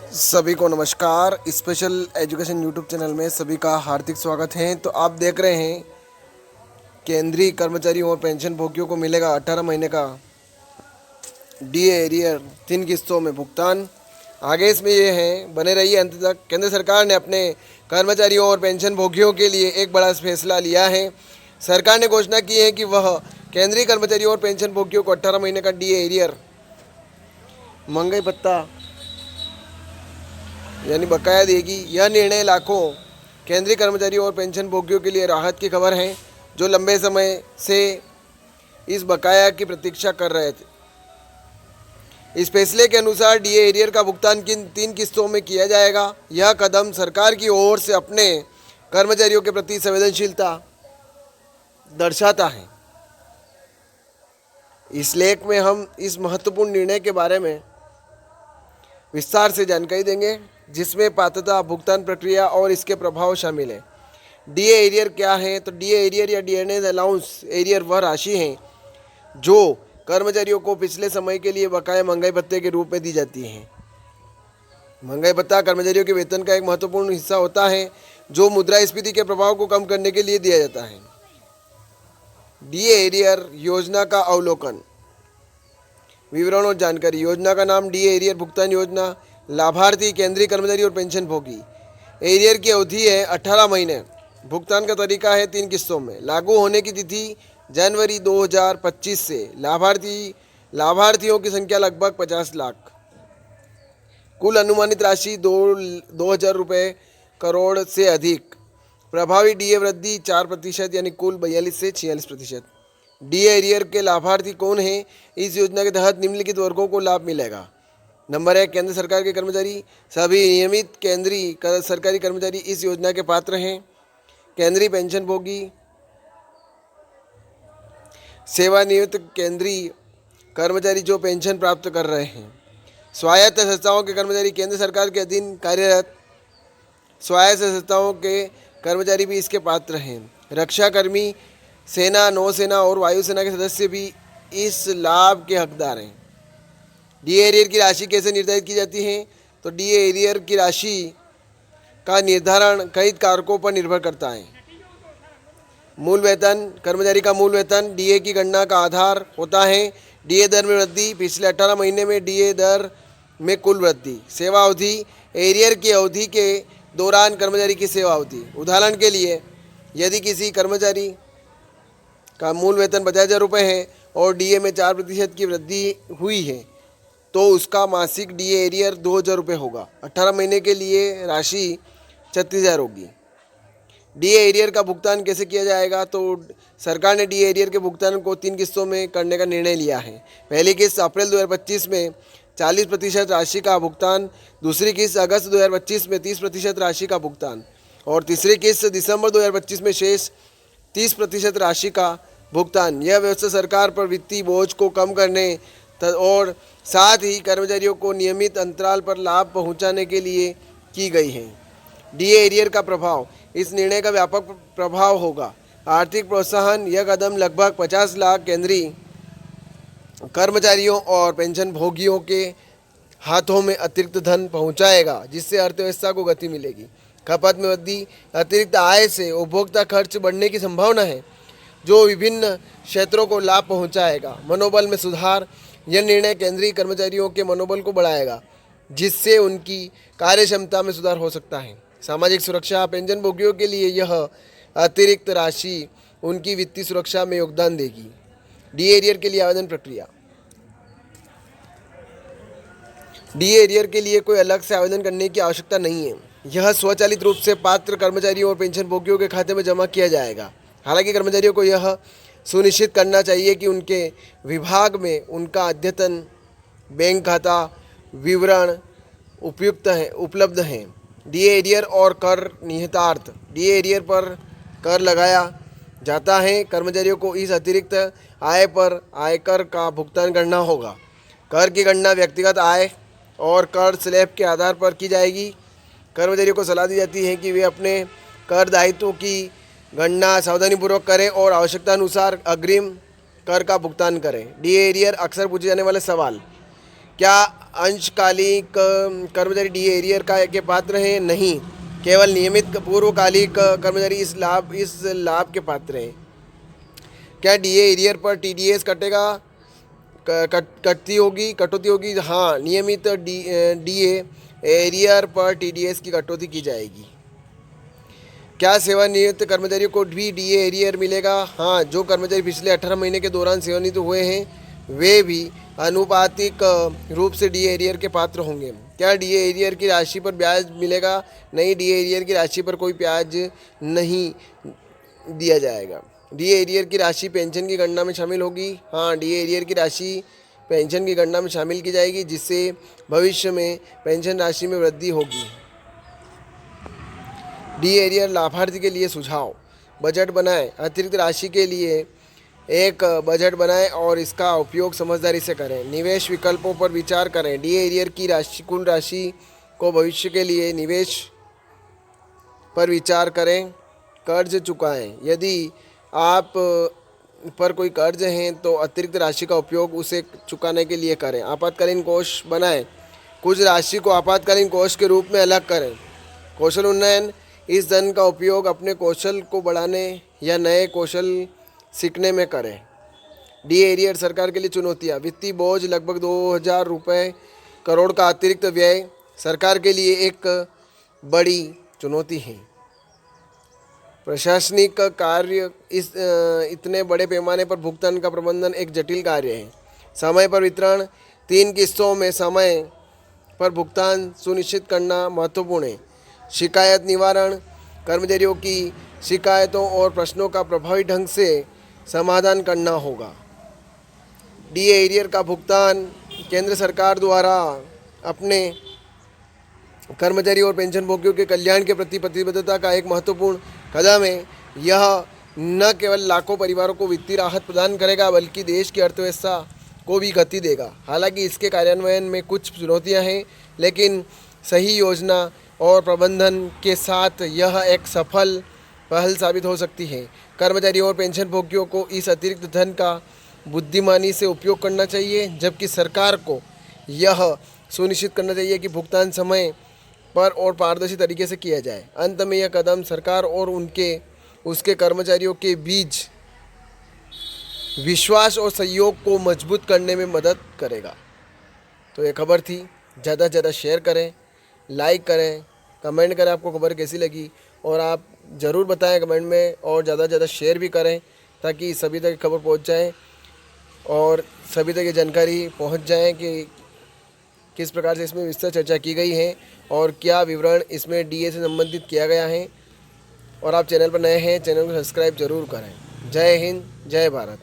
सभी को नमस्कार। स्पेशल एजुकेशन यूट्यूब चैनल में सभी का हार्दिक स्वागत है। तो आप देख रहे हैं केंद्रीय कर्मचारियों और पेंशन भोगियों को मिलेगा 18 महीने का डीए एरियर 3 किस्तों में भुगतान। आगे इसमें ये है, बने रहिए अंत तक। केंद्र सरकार ने अपने कर्मचारियों और पेंशन भोगियों के लिए एक बड़ा फैसला लिया है। सरकार ने घोषणा की है कि वह केंद्रीय कर्मचारियों और पेंशन भोगियों को 18 महीने का डीए एरियर महंगाई भत्ता यानी बकाया देगी। यह निर्णय लाखों केंद्रीय कर्मचारियों और पेंशन भोगियों के लिए राहत की खबर है, जो लंबे समय से इस बकाया की प्रतीक्षा कर रहे थे। इस फैसले के अनुसार डीए एरियर का भुगतान किन 3 किस्तों में किया जाएगा। यह कदम सरकार की ओर से अपने कर्मचारियों के प्रति संवेदनशीलता दर्शाता है। इस लेख में हम इस महत्वपूर्ण निर्णय के बारे में विस्तार से जानकारी देंगे, जिसमें पात्रता, भुगतान प्रक्रिया और इसके प्रभाव शामिल है। डीए एरियर क्या है? तो डीए एरियर या डीएनएस अलाउंस एरियर वह राशि है जो कर्मचारियों को पिछले समय के लिए बकाया महंगाई भत्ते के रूप में दी जाती है। महंगाई भत्ता कर्मचारियों के वेतन का एक महत्वपूर्ण हिस्सा होता है, जो मुद्रास्फीति के प्रभाव को कम करने के लिए दिया जाता है। डीए एरियर योजना का अवलोकन, विवरण और जानकारी। योजना का नाम डीए एरियर भुगतान योजना। लाभार्थी केंद्रीय कर्मचारी और पेंशन भोगी। एरियर की अवधि है 18 महीने। भुगतान का तरीका है 3 किस्तों में। लागू होने की तिथि जनवरी 2025 से। लाभार्थियों की संख्या लगभग 50 लाख। कुल अनुमानित राशि 2,000 रुपये करोड़ से अधिक। प्रभावी डीए वृद्धि 4% यानी कुल 42 से 46%। डीए एरियर के लाभार्थी कौन हैं? इस योजना के तहत निम्नलिखित वर्गों को लाभ मिलेगा। नंबर 1, केंद्र सरकार के कर्मचारी। सभी नियमित केंद्रीय सरकारी कर्मचारी इस योजना के पात्र हैं। केंद्रीय पेंशन भोगी, सेवानिवृत्त केंद्रीय कर्मचारी जो पेंशन प्राप्त कर रहे हैं। स्वायत्त संस्थाओं के कर्मचारी, केंद्र सरकार के अधीन कार्यरत स्वायत्त संस्थाओं के कर्मचारी भी इसके पात्र हैं। रक्षाकर्मी, सेना, नौसेना और वायुसेना के सदस्य भी इस लाभ के हकदार हैं। डीए एरियर की राशि कैसे निर्धारित की जाती है? तो डीए एरियर की राशि का निर्धारण कई कारकों पर निर्भर करता है। मूल वेतन, कर्मचारी का मूल वेतन डीए की गणना का आधार होता है। डीए दर में वृद्धि, पिछले 18 महीने में डीए दर में कुल वृद्धि। सेवा अवधि, एरियर की अवधि के दौरान कर्मचारी की सेवा अवधि। उदाहरण के लिए, यदि किसी कर्मचारी का मूल वेतन 50,000 रुपये है और डीए में 4% की वृद्धि हुई है, तो उसका मासिक डीए एरियर 2,000 रुपये होगा। 18 महीने के लिए राशि 36,000 होगी। डीए एरियर का भुगतान कैसे किया जाएगा? तो सरकार ने डीए एरियर के भुगतान को 3 किस्तों में करने का निर्णय लिया है। पहली किस्त अप्रैल 2025 में 40% राशि का भुगतान, दूसरी किस्त अगस्त 2025 में 30% राशि का भुगतान और तीसरी किस्त दिसंबर 2025 में शेष 30% राशि का भुगतान। यह व्यवस्था सरकार पर वित्तीय बोझ को कम करने और साथ ही कर्मचारियों को नियमित अंतराल पर लाभ पहुंचाने के लिए की गई है। डीए एरियर का प्रभाव, इस निर्णय का व्यापक प्रभाव होगा। आर्थिक प्रोत्साहन, यह कदम लगभग 50 लाख केंद्रीय कर्मचारियों और पेंशन भोगियों के हाथों में अतिरिक्त धन पहुंचाएगा, जिससे अर्थव्यवस्था को गति मिलेगी। खपत में वृद्धि, अतिरिक्त आय से उपभोक्ता खर्च बढ़ने की संभावना है, जो विभिन्न क्षेत्रों को लाभ पहुंचाएगा। मनोबल में सुधार, यह निर्णय केंद्रीय कर्मचारियों के मनोबल को बढ़ाएगा, जिससे उनकी कार्यक्षमता में सुधार हो सकता है। सामाजिक सुरक्षा, पेंशन भोगियों के लिए यह अतिरिक्त राशि उनकी वित्तीय सुरक्षा में योगदान देगी। डीए एरियर के लिए आवेदन प्रक्रिया। डीए एरियर के लिए कोई अलग से आवेदन करने की आवश्यकता नहीं है। यह स्वचालित रूप से पात्र कर्मचारियों और पेंशन भोगियों के खाते में जमा किया जाएगा। हालांकि कर्मचारियों को यह सुनिश्चित करना चाहिए कि उनके विभाग में उनका अद्यतन बैंक खाता विवरण उपलब्ध हैं। डीए एरियर और कर निहितार्थ, डीए एरियर पर कर लगाया जाता है। कर्मचारियों को इस अतिरिक्त आय पर आयकर का भुगतान करना होगा। कर की गणना व्यक्तिगत आय और कर स्लैब के आधार पर की जाएगी। कर्मचारियों को सलाह दी जाती है कि वे अपने कर दायित्वों की गणना सावधानीपूर्वक करें और आवश्यकता अनुसार अग्रिम कर का भुगतान करें। डीए एरियर अक्सर पूछे जाने वाले सवाल, क्या अंशकालिक कर्मचारी डी एरियर के पात्र हैं? नहीं, केवल नियमित पूर्वकालिक कर्मचारी इस लाभ के पात्र हैं। क्या डी एरियर पर टीडीएस कटौती होगी? हाँ, नियमित डी एरियर पर टीडीएस की कटौती की जाएगी। क्या सेवानिवृत्त कर्मचारियों को भी डी एरियर मिलेगा? हाँ, जो कर्मचारी पिछले 18 महीने के दौरान सेवानिवृत्त हुए हैं वे भी आनुपातिक रूप से डी एरियर के पात्र होंगे। क्या डी एरियर की राशि पर ब्याज मिलेगा? नहीं, डी एरियर की राशि पर कोई ब्याज नहीं दिया जाएगा। डी एरियर की राशि पेंशन की गणना में शामिल होगी? हाँ, डी एरियर की राशि पेंशन की गणना में शामिल की जाएगी, जिससे भविष्य में पेंशन राशि में वृद्धि होगी। डी एरियर लाभार्थी के लिए सुझाव: बजट बनाएं, अतिरिक्त राशि के लिए एक बजट बनाएं और इसका उपयोग समझदारी से करें। निवेश विकल्पों पर विचार करें। डी एरियर की कुल राशि को भविष्य के लिए निवेश पर विचार करें। कर्ज चुकाएं, यदि आप पर कोई कर्ज हैं तो अतिरिक्त राशि का उपयोग उसे चुकाने के लिए करें। आपातकालीन कोष बनाएं, कुछ राशि को आपातकालीन कोष के रूप में अलग करें। कौशल उन्नयन, इस धन का उपयोग अपने कौशल को बढ़ाने या नए कौशल सीखने में करें। डी एरियर सरकार के लिए चुनौतियाँ: वित्तीय बोझ लगभग 2000 करोड़ का अतिरिक्त व्यय सरकार के लिए एक बड़ी चुनौती है। प्रशासनिक कार्य, इतने बड़े पैमाने पर भुगतान का प्रबंधन एक जटिल कार्य है। समय पर वितरण, 3 किस्तों में समय पर भुगतान सुनिश्चित करना महत्वपूर्ण है। शिकायत निवारण, कर्मचारियों की शिकायतों और प्रश्नों का प्रभावी ढंग से समाधान करना होगा। डी एरियर का भुगतान केंद्र सरकार द्वारा अपने कर्मचारी और पेंशन भोगियों के कल्याण के प्रति प्रतिबद्धता का एक महत्वपूर्ण कदम है। यह न केवल लाखों परिवारों को वित्तीय राहत प्रदान करेगा बल्कि देश की अर्थव्यवस्था को भी गति देगा। हालांकि इसके कार्यान्वयन में कुछ चुनौतियां हैं, लेकिन सही योजना और प्रबंधन के साथ यह एक सफल पहल साबित हो सकती है। कर्मचारियों और पेंशन भोगियों को इस अतिरिक्त धन का बुद्धिमानी से उपयोग करना चाहिए, जबकि सरकार को यह सुनिश्चित करना चाहिए कि भुगतान समय पर और पारदर्शी तरीके से किया जाए। अंत में यह कदम सरकार और उसके कर्मचारियों के बीच विश्वास और सहयोग को मजबूत करने में मदद करेगा। तो ये खबर थी। ज़्यादा से ज़्यादा शेयर करें, लाइक करें, कमेंट करें आपको खबर कैसी लगी, और आप ज़रूर बताएं कमेंट में, और ज़्यादा से ज़्यादा शेयर भी करें ताकि सभी तक खबर पहुंच जाए और सभी तक ये जानकारी पहुंच जाए कि किस प्रकार से इसमें विस्तृत चर्चा की गई है और क्या विवरण इसमें डीए से संबंधित किया गया है। और आप चैनल पर नए हैं, चैनल को सब्सक्राइब जरूर करें। जय हिंद, जय भारत।